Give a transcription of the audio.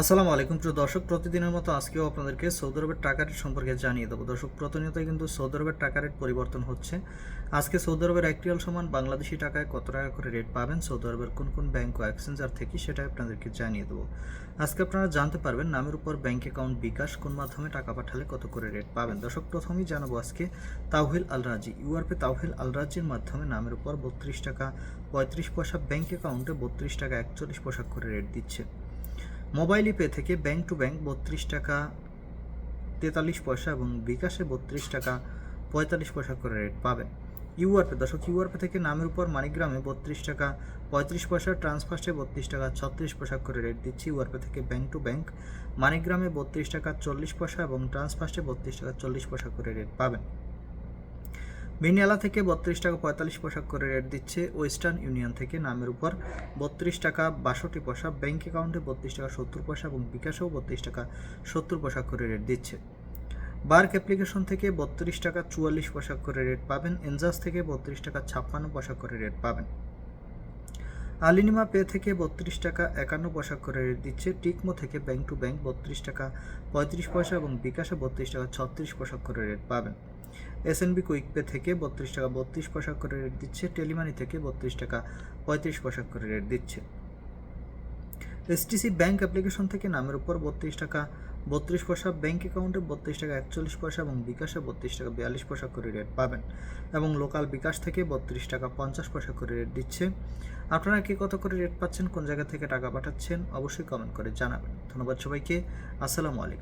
আসসালামু আলাইকুম প্রিয় দর্শক, প্রতিদিনের মতো আজকেও আপনাদেরকে সৌদি আরবের টাকা রেট সম্পর্কে জানিয়ে দেবো। দর্শক, প্রতিনিয়তই কিন্তু সৌদি আরবের টাকা রেট পরিবর্তন হচ্ছে। আজকে সৌদি আরবের 1 রিয়াল সমান বাংলাদেশি টাকায় কত টাকা করে রেট পাবেন সৌদি আরবের কোন কোন ব্যাংক ও এক্সচেঞ্জার থেকে, সেটা আপনাদেরকে জানিয়ে দেবো। আজকে আপনারা জানতে পারবেন নামের উপর ব্যাংক অ্যাকাউন্ট বিকাশ কোন মাধ্যমে টাকা পাঠালে কত করে রেট পাবেন। দর্শক, প্রথমেই জানাবো আজকে তাওহিল আল রাজি। ইউআরপে তাওহিল আল রাজির মাধ্যমে নামের উপর 32 টাকা 35 পয়সা, ব্যাংক অ্যাকাউন্টে 32 টাকা 41 পয়সা করে রেট দিচ্ছে। মোবাইল পে থেকে ব্যাংক টু ব্যাংক 32 টাকা 43 পয়সা এবং বিকাশে 32 টাকা 45 পয়সা করে রেট পাবেন। ইউআরপে দর্শক, ইউআরপে থেকে নামের উপর মানিগ্রামে 32 টাকা 35 পয়সা, ট্রান্সফার্স্টে 32 টাকা 36 পয়সা করে রেট দিচ্ছি। ইউআরপে থেকে ব্যাংক টু ব্যাংক মানিগ্রামে 32 টাকা 40 পয়সা এবং ট্রান্সফার্স্টে 32 টাকা 40 পয়সা করে রেট পাবেন। ভিনিয়ালা থেকে 32 টাকা 45 পয়সা করে রেট দিচ্ছে। ওয়েস্টার্ন ইউনিয়ন থেকে নামের উপর 32 টাকা 62 পয়সা, ব্যাংক অ্যাকাউন্টে 32 টাকা 70 পয়সা এবং বিকাশেও 32 টাকা 70 পয়সা করে রেট দিচ্ছে। বার্ক অ্যাপ্লিকেশন থেকে 32 টাকা 44 পয়সা করে রেট পাবেন। এনজাস থেকে 32 টাকা 56 পয়সা করে রেট পাবেন। আলিনিমা পে থেকে 32 টাকা 51 পয়সা করে রেট দিচ্ছে। টিকমো থেকে ব্যাংক টু ব্যাংক 32 টাকা 35 পয়সা এবং বিকাশে 32 টাকা 36 পয়সা করে রেট পাবেন। এসএনবি কুইক পে থেকে 32 টাকা 32 পয়সা করে রেট দিচ্ছে। টেলিমানি থেকে 32 টাকা 35 পয়সা করে রেট দিচ্ছে। এসটিসি ব্যাংক অ্যাপ্লিকেশন থেকে নামের উপর 32 টাকা 32 পয়সা, ব্যাংক অ্যাকাউন্টে 32 টাকা 41 পয়সা এবং বিকাশে 32 টাকা 42 পয়সা করে রেট পাবেন। এবং লোকাল বিকাশ থেকে 32 টাকা 50 পয়সা করে রেট দিচ্ছে। আপনারা কি কত করে রেট পাচ্ছেন, কোন জায়গা থেকে টাকা পাঠাচ্ছেন, অবশ্যই কমেন্ট করে জানাবেন। ধন্যবাদ সবাইকে। আসসালামু আলাইকুম।